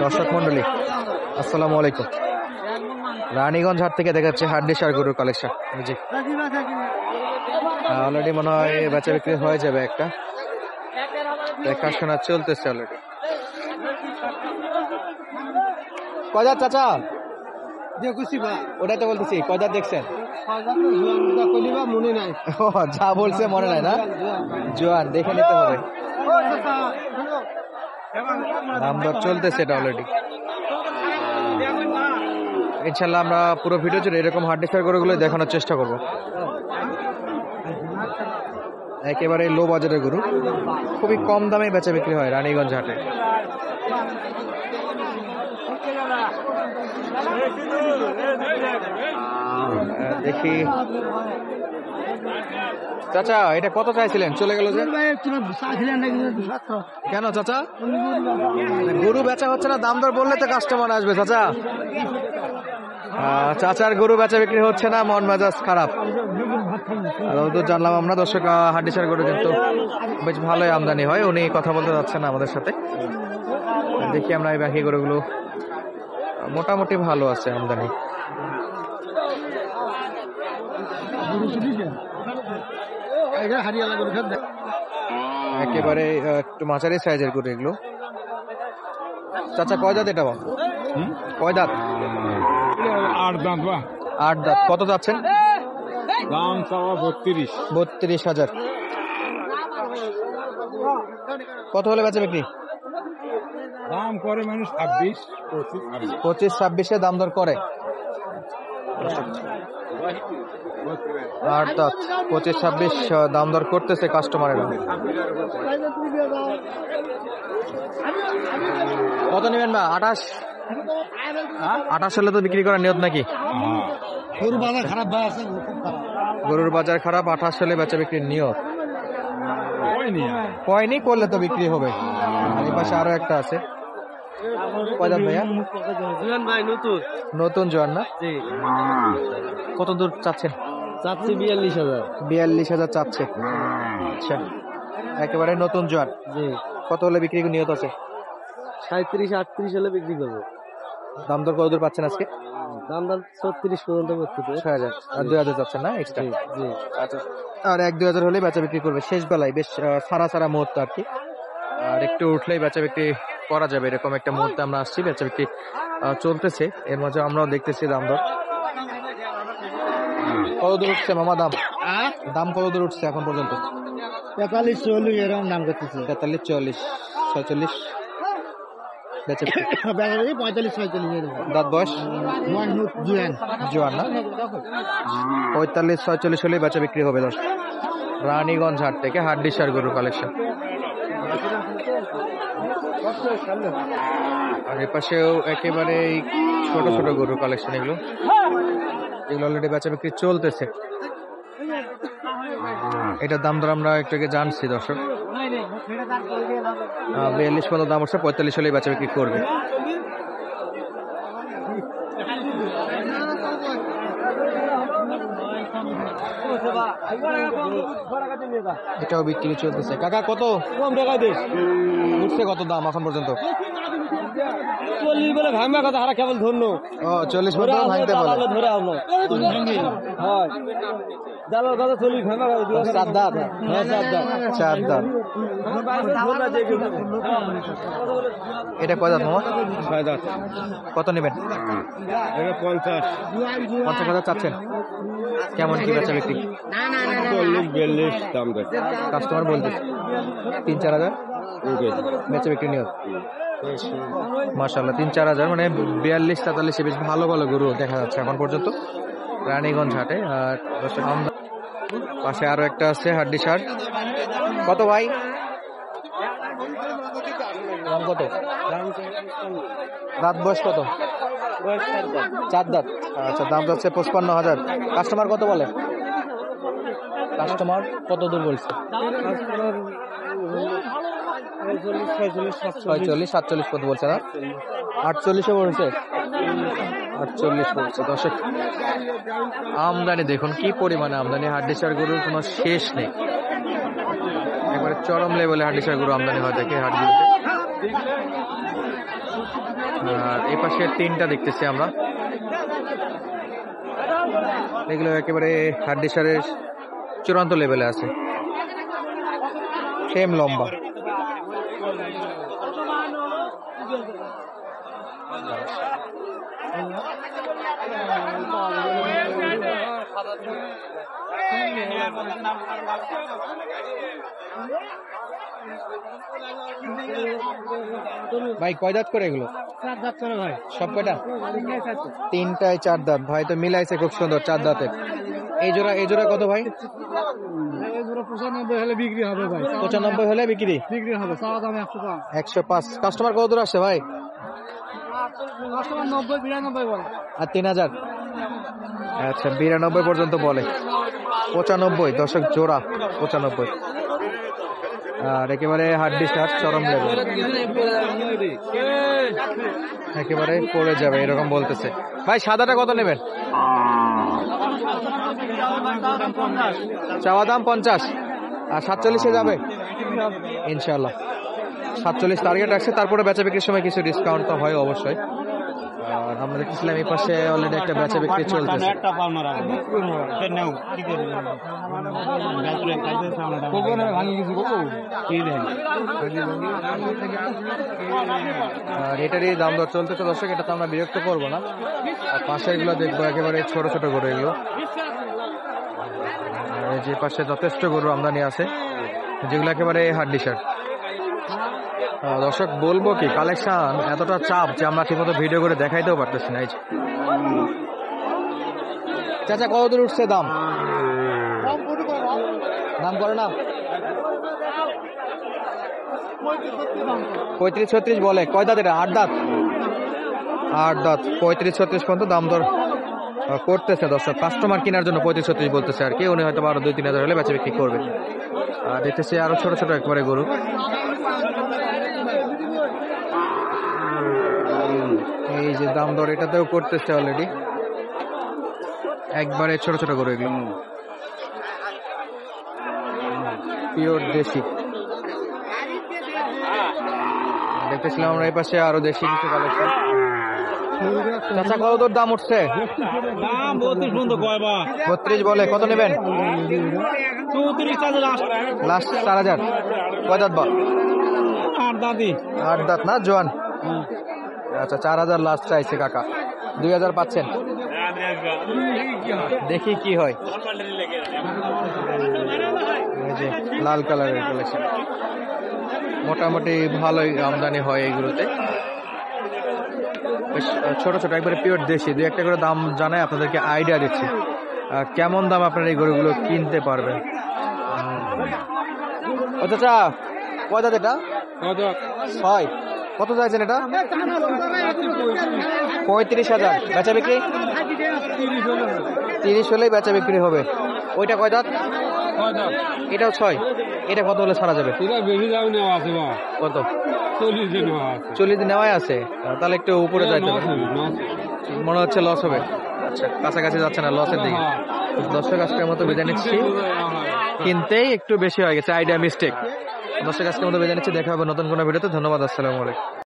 দর্শক মন্ডলী আসসালামু আলাইকুম। রানীগঞ্জ হাট থেকে দেখাচ্ছে হাড্ডিসার গরুর কালেকশন। জি অলরেডি মনে হয় বেচা বিক্রি হয়ে যাবে, একটা দেখাশোনা চলতেছে অলরেডি। কয়দার চাচা? ওটাই তো বলতেছি, কয়দার দেখছেন? মনে নাই, যা বলছে মনে নাই না, জোয়ান দেখে নিতে হবে। নাম্বার চলতেছে এটা অলরেডি। ইনশাল্লাহ আমরা পুরো ভিডিও জুড়ে এরকম হাড্ডিসার গরুগুলো দেখানোর চেষ্টা করব। একেবারে লো বাজারের গরু, খুবই কম দামে বেচা বিক্রি হয় রানীগঞ্জ হাটে। দেখি চাচা এটা কত চাইছিলেন? চলে গেল যে কেন চাচা? গরু বেচা হচ্ছে না, দাম দর বললে তো কাস্টমার আসবে। চাচা চাচার গরু বেচা বিক্রি হচ্ছে না, মন মেজাজ খারাপ। তো জানলাম আমরা দর্শক হাড্ডিসার গরু কিন্তু বেশ ভালোই আমদানি হয়। উনি কথা বলতে যাচ্ছেন আমাদের সাথে। দেখি আমরা এই বাকি গরুগুলো মোটামুটি ভালো আছে আমদানি। একেবারে একটু মাঝারি সাইজের গরু এগুলো। চাচা কয় দাঁত এটা? কয় দাঁত? 8 দাঁত। 8 দাঁত। কত যাচ্ছেন? দাম 32,000। কত হলে বেচা বিক্রি? দাম করে মানুষ 25-26 দাম দর করে। 8 দাঁত 25-26 দাম দর করতেছে কাস্টমারেরা। কত নেবেন বা? 28 হলে তো বিক্রি করার নিয়ত নাকি? গরুর বাজার খারাপ, গরুর বাজার খারাপ, 28 হলে বেচা বিক্রির নিয়ত। কয়নি করলে তো বিক্রি হবে। এই পাশে আরো একটা আছে। কয় দাম ভাইয়া? নতুন জোয়ান না? কত দূর চাচ্ছেন? চাচ্ছি 42,000। 42,000 চাচ্ছে। আচ্ছা, একেবারে নতুন জোয়ান। কত হলে বিক্রি নিয়ত আছে? 37-38 হলে বিক্রি করবো। দাম দর কত দূর পাচ্ছেন আজকে? দাম 36 পর্যন্ত করতে 6,000 আর 2,000 যাচ্ছেন না এক্সট্রা? আচ্ছা, আর 1-2,000 হলে বেচা বিক্রি করবে। শেষ বেলায় বেশ সারা মুহূর্ত আর কি, আর একটু উঠলেই বেচা বিক্রি করা যাবে, এরকম একটা মুহূর্তে আমরা আসছি। বেচা বিক্রি চলতেছে, এর মাঝে আমরাও দেখতেছি দাম দর কত দূর উঠছে। মামা দাম কত দূর উঠছে এখন পর্যন্ত? 43-40 এরকম দাম করতেছে। 43-40-46 বেচা বিক্রি। 45-46 দাঁত বয়স জোয়ান না? 45-46 হলে বেচা বিক্রি হবে। রানীগঞ্জ হাট থেকে হাড্ডিসার গরুর কালেকশন। আর এ পাশেও একেবারে ছোট ছোট গরুর কালেকশন। এগুলো অলরেডি বেচা বিক্রি চলতেছে। এটার দাম দর আমরা একটু জানছি দর্শক। 42 পর্যন্ত দাম উঠছে, 45 হলে বেচা বিক্রি করবে। এটাও বিক্রি চলতেছে। কাকা কত কম টাকায় দিস উঠছে? কত দাম এখন পর্যন্ত? 40 বলে ভাঙা কথা, হারা কেবল ধন্য। 40 পর্যন্ত ভাঙতে বলে। ধরে আমলো হয় দালাল কথা 40 ভাঙা কথা। 4 দাঁত। হ্যাঁ 4 দাঁত। 4 দাঁত। এটা কয় দাঁত মামা? 6 দাঁত। কত নেবেন? এটা 50,000 চাচ্ছেন। কেমন কি বেচা বিক্রি? 40-42 দাম দেয় কাস্টমার বলতে। 3-4 হাজার বেচা বিক্রি নিয়ত। মাশাআল্লাহ 3-4 হাজার, মানে 42-43 বেশ ভালো ভালো গরু দেখা যাচ্ছে এখন পর্যন্ত রানীগঞ্জ হাটে। আর পাশে আরো একটা আছে হাড্ডিসার। কত ভাই দাম? কত দাঁত বয়স? কত? 4 দাঁত। আচ্ছা, দাম যাচ্ছে 55,000। কাস্টমার কত বলে? কাস্টমার কত দূর বলছে? 46-47 কত বলছে না? 48 বলছে। 48 বলছে। দর্শক আমদানি দেখুন কি পরিমাণে আমদানি। হাড্ডিসার গরুর কোনো শেষ নেই, একবারে চরম লেভেলে হাড্ডিসার গরু আমদানি হয় থাকে হাটগুলোতে। আর এই পাশে 3টা দেখতেছি আমরা, এগুলো একেবারে হাড্ডিসারের চূড়ান্ত লেভেলে আছে, সেম লম্বা। ভাই কয় দাঁত করে এগুলো? 4 দাঁত করে ভাই। সব কয়টা? 3টায় 4 দাঁত। ভাই তো মিলাইছে খুব সুন্দর, 4 দাঁতের। এই জোড়া কত ভাই? এই জোড়া 95 হলে বিক্রি হবে ভাই। 95 হলে বিক্রি হবে, চাওয়া দাম 105। 105। কাস্টমার কত দূর আসছে ভাই? কাস্টমার 90 92 বলে। আর 3000? আচ্ছা, 92 পর্যন্ত বলে। 95 দর্শক জোড়া, 95। আর একেবারে হাড্ডি সার চরম লেভেল, একেবারে পড়ে যাবে এরকম বলতেছে। ভাই সাদাটা কত নেবেন? চাওয়া দাম 50, আর 47-এ যাবে ইনশাল্লাহ। 47 টার্গেট রাখছে, তারপরে বেচা বিক্রির সময় কিছু ডিসকাউন্ট তো হয় অবশ্যই। আর আমরা দেখছিলাম এই পাশে অলরেডি একটা বেচা বিক্রি চলতেছে। আর এটারই দাম দর চলতেছে দর্শক, এটা তো আমরা বিরক্ত করবো না। আর পাশের গুলো দেখবো একেবারে ছোট ছোট গরু এগুলো। এই যে পাশে যথেষ্ট গরু আমদানি আছে, যেগুলো একেবারে হাড্ডিসার। দর্শক বলবো কি, কালেকশন এতটা চাপ যে আমরা ঠিকমতো ভিডিও করে দেখাইতেও পারতেছি না। এই যে চাচা কত দূর উঠছে দাম? দাম করে না 35-36 বলে। কয় দাঁত এটা? 8 দাঁত। 8 দাঁত। 35-36 পর্যন্ত দাম দর করতেছে দর্শক। কাস্টমার কেনার জন্য 35-36 বলতেছে আর কি। উনি হয়তো আরো 2-3 হাজার হলে বেচা বিক্রি করবে। আর দেখতেছি আরো ছোট ছোট একবারে গরু। এই যে দাম দর এটাতেও করতেছে অলরেডি, একবারে ছোট ছোট গরু এগুলো, পিওর দেশি। দেখতেছিলাম আমরা এই পাশে আরো দেশি কিছু কালেকশন। চাচা কত দূর দাম উঠছে? 32 বলে। কত নেবেন? লাস্ট 4000। কয় দাঁত? 8 দাঁত না জোয়ান? আচ্ছা, 4000 লাস্ট চাইছে কাকা। 2000 পাচ্ছেন? দেখি কি হয়। এই যে লাল কালারের কালেকশন, মোটামুটি ভালোই আমদানি হয় এইগুলোতে। ছোট ছোট একবারে পিওর দেশি। 2-1টা করে দাম জানাই আপনাদেরকে আইডিয়া দিচ্ছি কেমন দাম আপনারা এই গরুগুলো কিনতে পারবেন। ও চাচা কয় দাঁত এটা? 6। কত চাইছেন এটা? 35,000। বেচা বিক্রি 30 হলেই বেচা বিক্রি হবে। ওইটা কয় দাঁত? এটাও 6। এটা কত হলে ছাড়া যাবে? কত? 40 নেওয়াই আছে, তাহলে একটু উপরে যাইতে হবে। মনে হচ্ছে লস হবে। আচ্ছা, কাছাকাছি যাচ্ছে না, লসের দিকে। দর্শক আজকের মতো বিদায় নিচ্ছি, কিনতেই একটু বেশি হয়ে গেছে, আইডিয়া মিস্টেক। দর্শক আজকের মতো বিদায় নিচ্ছি, দেখা হবে নতুন কোনো ভিডিওতে। ধন্যবাদ, আসসালামু আলাইকুম।